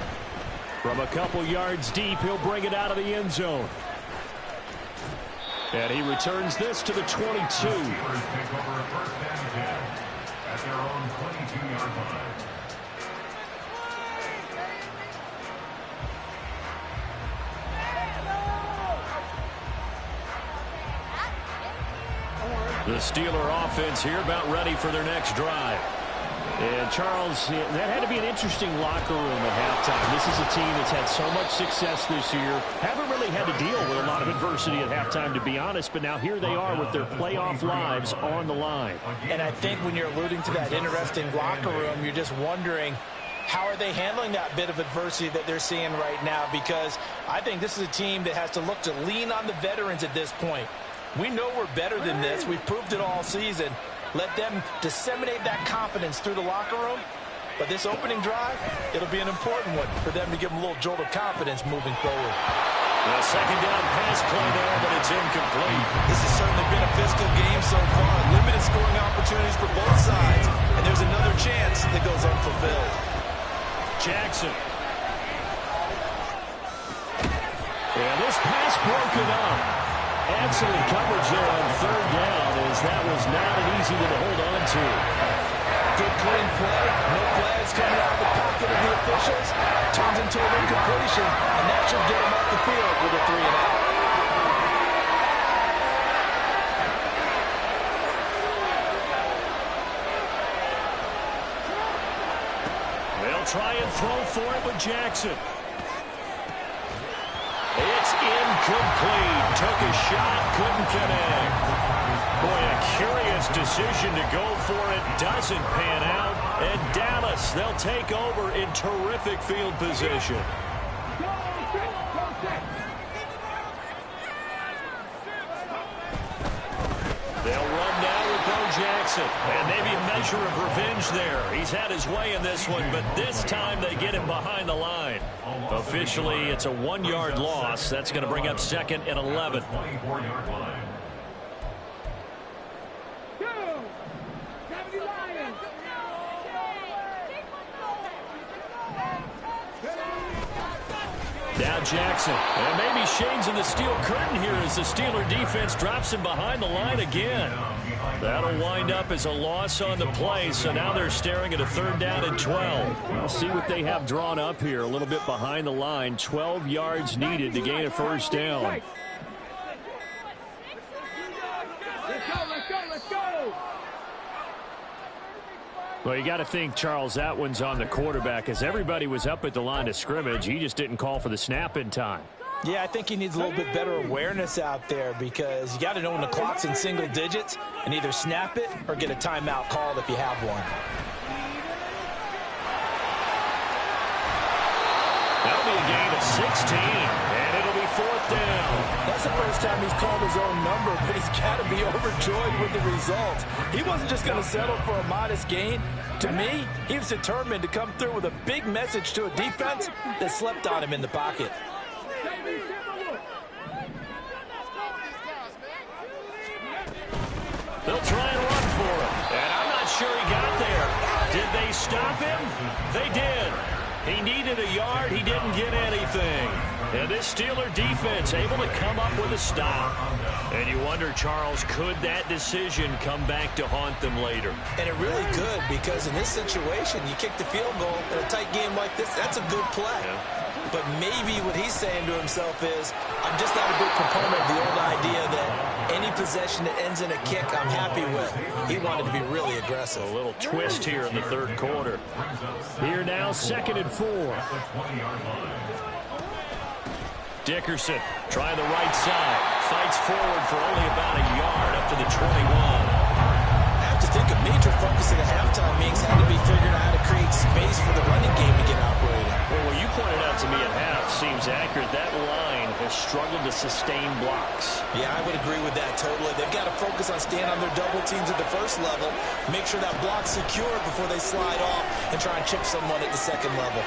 From a couple yards deep, he'll bring it out of the end zone. And he returns this to the 22. The Steelers take over a first and 10 at their own 22-yard line. The Steeler offense here about ready for their next drive. And Charles, that had to be an interesting locker room at halftime. This is a team that's had so much success this year. Haven't really had to deal with a lot of adversity at halftime, to be honest. But now here they are with their playoff lives on the line. And I think when you're alluding to that interesting locker room, you're just wondering, how are they handling that bit of adversity that they're seeing right now? Because I think this is a team that has to look to lean on the veterans at this point. We know we're better than this. We've proved it all season. Let them disseminate that confidence through the locker room. But this opening drive, it'll be an important one for them to give them a little jolt of confidence moving forward. A second down pass play there, but it's incomplete. This has certainly been a physical game so far. Limited scoring opportunities for both sides. And there's another chance that goes unfulfilled. Jackson. And this pass broken up. Excellent coverage there on third down, as that was not an easy one to hold on to. Good clean play. No flags coming out of the pocket of the officials. Turns into an incompletion, and that should get him off the field with a 3-and-out. They'll try and throw for it with Jackson. It's incomplete. Took a shot, couldn't connect. Boy, a curious decision to go for it. Doesn't pan out. And Dallas, they'll take over in terrific field position. They'll run now with Bo Jackson. And maybe a measure of revenge there. He's had his way in this one, but this time they get him behind the line. Officially, it's a 1-yard loss. That's going to bring up 2nd and 11. 24-yard line. Now Jackson. And maybe Shane's in the steel curtain here as the Steeler defense drops him behind the line again. That'll wind up as a loss on the play, so now they're staring at a 3rd down and 12. We'll see what they have drawn up here. A little bit behind the line. 12 yards needed to gain a 1st down. Let's go! Well, you got to think, Charles, that one's on the quarterback, as everybody was up at the line of scrimmage. He just didn't call for the snap in time. Yeah, I think he needs a little bit better awareness out there, because you got to know when the clock's in single digits and either snap it or get a timeout called if you have one. That'll be a gain of 16, and it'll be 4th down. That's the first time he's called his own number, but he's got to be overjoyed with the result. He wasn't just going to settle for a modest gain. To me, he was determined to come through with a big message to a defense that slept on him in the pocket. They'll try and run for him, and I'm not sure he got there. Did they stop him? They did. He needed a yard. He didn't get anything. And this Steeler defense able to come up with a stop. And you wonder, Charles, could that decision come back to haunt them later? And it really could, because in this situation, you kick the field goal in a tight game like this, that's a good play. Yeah. But maybe what he's saying to himself is, I'm just not a big proponent of the old idea that any possession that ends in a kick I'm happy with. He wanted to be really aggressive. A little twist here in the 3rd quarter. Here now, 2nd and 4. Dickerson trying the right side. Fights forward for only about a yard up to the 21. I have to think a major focus of the halftime meetings had to be figuring out how to create space for the running game to get operating. Well, what you pointed out to me at half seems accurate. That line has struggled to sustain blocks. Yeah, I would agree with that totally. They've got to focus on staying on their double teams at the 1st level, make sure that block's secure before they slide off and try and chip someone at the 2nd level.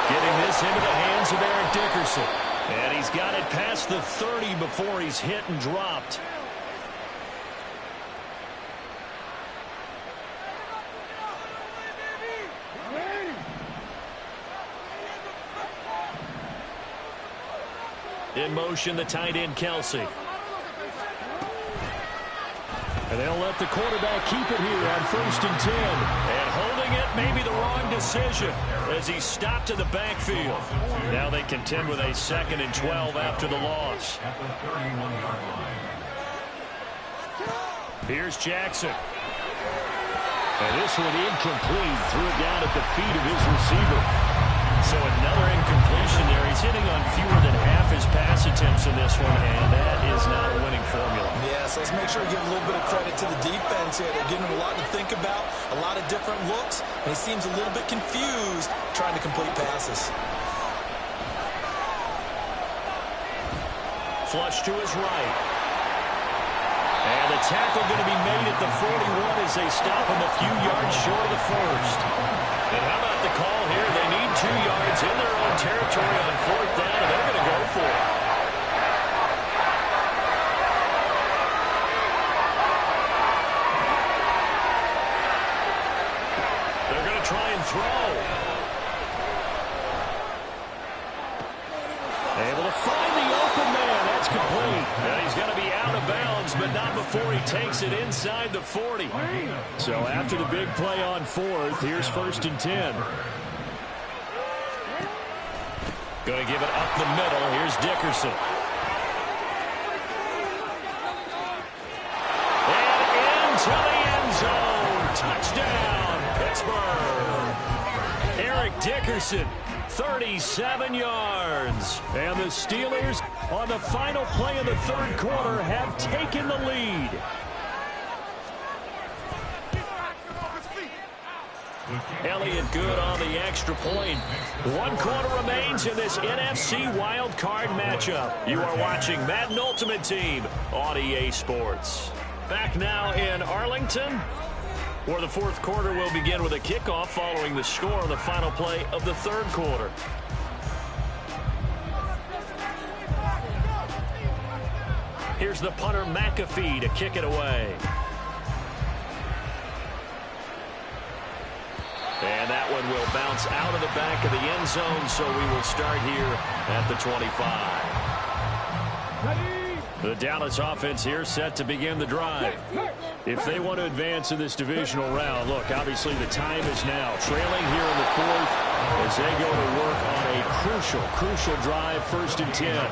Getting this into the hands of Eric Dickerson. And he's got it past the 30 before he's hit and dropped. In motion, the tight end, Kelsey. And they'll let the quarterback keep it here on 1st and 10. And holding it may be the wrong decision as he stopped in the backfield. Now they contend with a 2nd and 12 after the loss. At the 31-yard line. Here's Jackson. And this one incomplete. Threw it down at the feet of his receiver. So another incompletion there. He's hitting on fewer than half his pass attempts in this one, and that is not a winning formula. Yes, let's make sure we give a little bit of credit to the defense here. They're giving him a lot to think about, a lot of different looks, and he seems a little bit confused trying to complete passes. Flush to his right. And the tackle going to be made at the 41 as they stop him a few yards short of the first. And how about the call here? They need 2 yards in their own territory on 4th down, and they're going to go for it. They're going to try and throw. Able to find the open man. That's complete. And he's going to be out of bounds, but not before he takes it inside the 40. So after the big play on 4th, here's 1st and 10. Going to give it up the middle. Here's Dickerson. And into the end zone. Touchdown, Pittsburgh. Eric Dickerson. 37 yards. And the Steelers, on the final play of the 3rd quarter, have taken the lead. Elliott good on the extra point. 1 quarter remains in this NFC wild card matchup. You are watching Madden Ultimate Team on EA Sports. Back now in Arlington, where the 4th quarter will begin with a kickoff following the score on the final play of the 3rd quarter. Here's the punter McAfee to kick it away. And that one will bounce out of the back of the end zone, so we will start here at the 25. The Dallas offense here set to begin the drive. If they want to advance in this divisional round, look, obviously the time is now. Trailing here in the 4th as they go to work on a crucial drive, 1st and 10.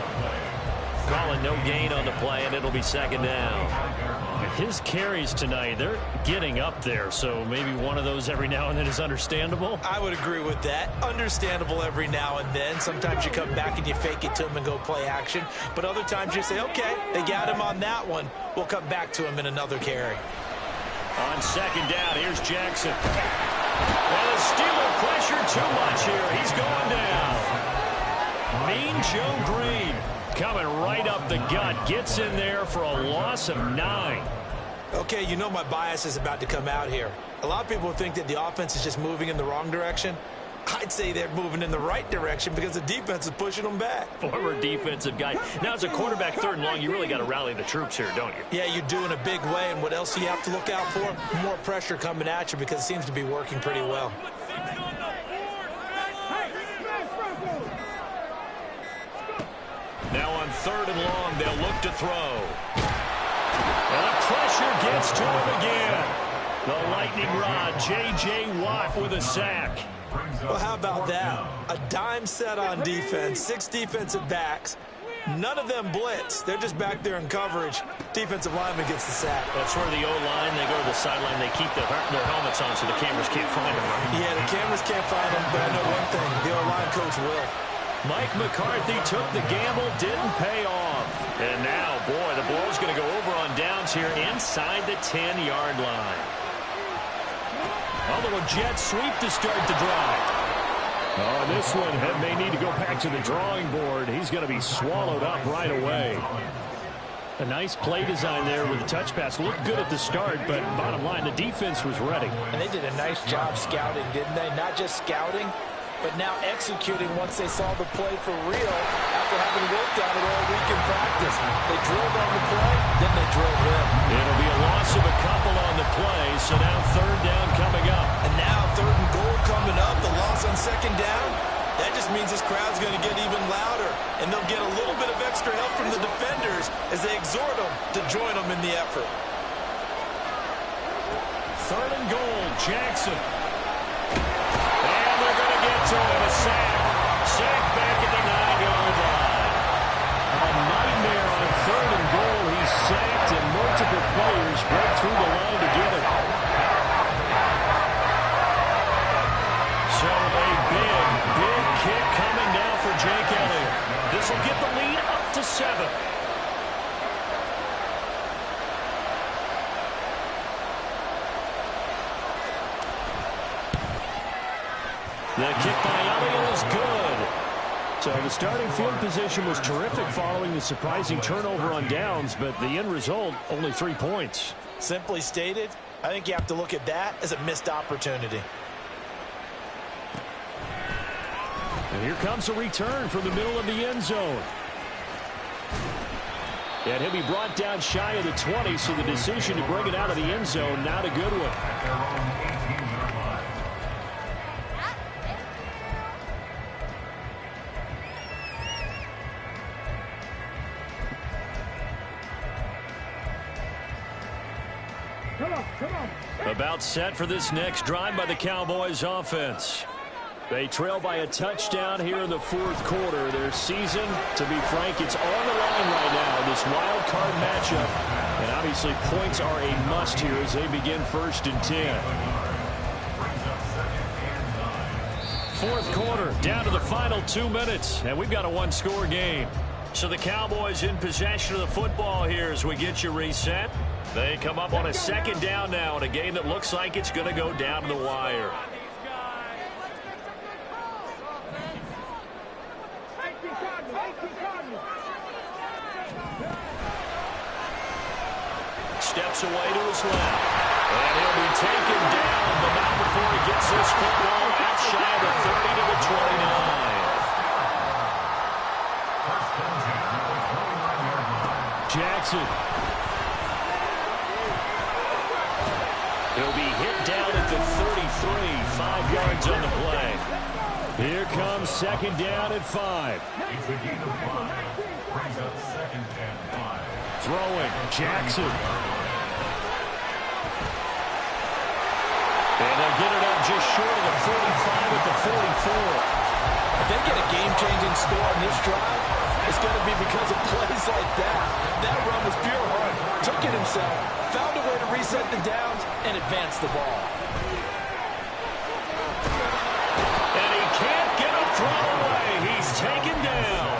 Calling no gain on the play, and it'll be 2nd down. His carries tonight, they're getting up there, so maybe one of those every now and then is understandable. I would agree with that. Understandable every now and then. Sometimes you come back and you fake it to him and go play action. But other times you say, okay, they got him on that one. We'll come back to him in another carry. On 2nd down, here's Jackson. Well, the Steeler pressure too much here. He's going down. Mean Joe Green coming right up the gut. Gets in there for a loss of 9. Okay, you know my bias is about to come out here. A lot of people think that the offense is just moving in the wrong direction. I'd say they're moving in the right direction because the defense is pushing them back. Former defensive guy. Now, as a quarterback 3rd and long, you really got to rally the troops here, don't you? Yeah, you do in a big way. And what else do you have to look out for? More pressure coming at you because it seems to be working pretty well. Now on 3rd and long, they'll look to throw. And the pressure gets to him again. The lightning rod, J.J. Watt with a sack. Well, how about that? A dime set on defense, 6 defensive backs. None of them blitz. They're just back there in coverage. Defensive lineman gets the sack. That's where the O-line, they go to the sideline, they keep their helmets on so the cameras can't find them. Right? Yeah, the cameras can't find them, but I know one thing. The O-line coach will. Mike McCarthy took the gamble, didn't pay off. And now, boy, the ball's going to go over on downs here inside the 10-yard line. A little jet sweep to start the drive. Oh, this one may need to go back to the drawing board. He's going to be swallowed up right away. A nice play design there with the touch pass. Looked good at the start, but bottom line, the defense was ready. And they did a nice job scouting, didn't they? Not just scouting, but now executing once they saw the play for real after having worked on it all week in practice. They drilled on the play, then they drilled him. It'll be a loss of a couple on the play, so now 3rd down coming up. And now 3rd and goal coming up, the loss on 2nd down. That just means this crowd's going to get even louder, and they'll get a little bit of extra help from the defenders as they exhort them to join them in the effort. 3rd and goal. Jackson. And they're going to get to him. A sack. Sack back at the 9-yard line. A nightmare on 3rd and goal. He's sacked, and multiple players break through the line to get him. So a big kick coming now for Jake Elliott. This will get the lead up to 7. The kick by Elliott is good. So the starting field position was terrific following the surprising turnover on downs, but the end result, only 3 points. Simply stated, I think you have to look at that as a missed opportunity. And here comes a return from the middle of the end zone. And he'll be brought down shy of the 20, so the decision to bring it out of the end zone, not a good one. About set for this next drive by the Cowboys offense. They trail by a touchdown here in the 4th quarter. Their season, to be frank, it's on the line right now, this wild card matchup. And obviously points are a must here as they begin 1st and 10. 4th quarter, down to the final 2 minutes, and we've got a 1-score game. So the Cowboys in possession of the football here as we get you reset. They come up on a 2nd down now in a game that looks like it's going to go down to the wire. Steps away to his left. And he'll be taken down, but not before he gets this football out shy of the 30 to the 29. Jackson. He'll be hit down at the 33, 5 yards on the play. Here comes 2nd down at 5. Throwing, Jackson. And they'll get it up just short of the 45 at the 44. If they get a game-changing score on this drive, it's going to be because of plays like that. That run was pure heart. Took it himself, found a way to reset the downs, and advance the ball. And he can't get a throw away. He's taken down.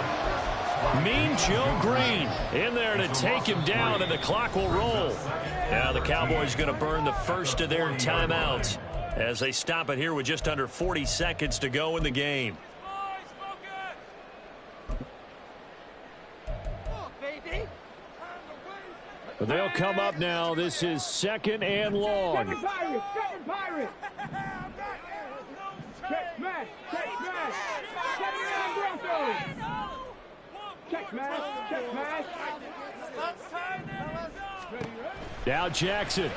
Mean Joe Green in there to take him down, and the clock will roll. Now the Cowboys going to burn the first of their timeouts as they stop it here with just under 40 seconds to go in the game. They'll come up now. This is 2nd and long. Second pirate. Check smash. Check smash. Now Jackson.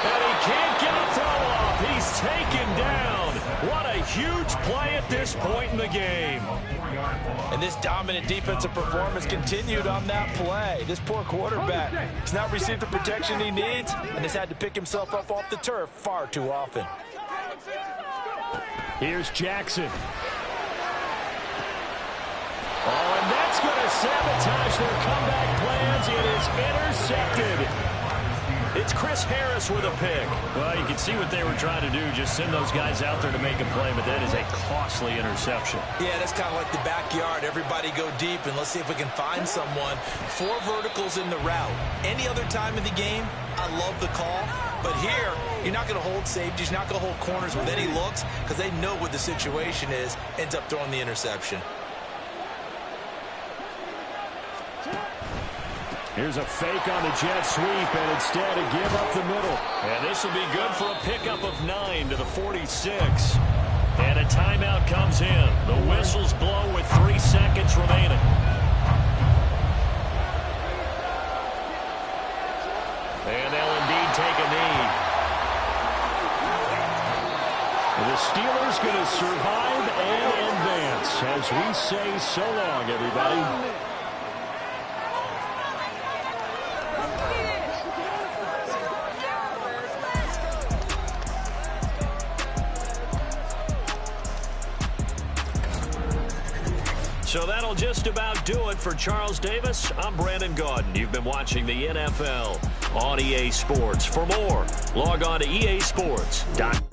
And he can't get a throw off. He's taken down. What a huge play at this point in the game. And this dominant defensive performance continued on that play. This poor quarterback has not received the protection he needs and has had to pick himself up off the turf far too often. Here's Jackson. Oh, and that's going to sabotage their comeback plans. It is intercepted. It's Chris Harris with a pick. Well, you can see what they were trying to do, just send those guys out there to make a play, but that is a costly interception. Yeah, that's kind of like the backyard. Everybody go deep, and let's see if we can find someone. 4 verticals in the route. Any other time in the game, I love the call. But here, you're not going to hold safeties, you're not going to hold corners with any looks because they know what the situation is, ends up throwing the interception. Here's a fake on the jet sweep, and instead a give up the middle. And this will be good for a pickup of 9 to the 46. And a timeout comes in. The whistles blow with 3 seconds remaining. And they'll indeed take a knee. The Steelers going to survive and advance as we say so long, everybody. So that'll just about do it for Charles Davis. I'm Brandon Gaudin. You've been watching the NFL on EA Sports. For more, log on to easports.com.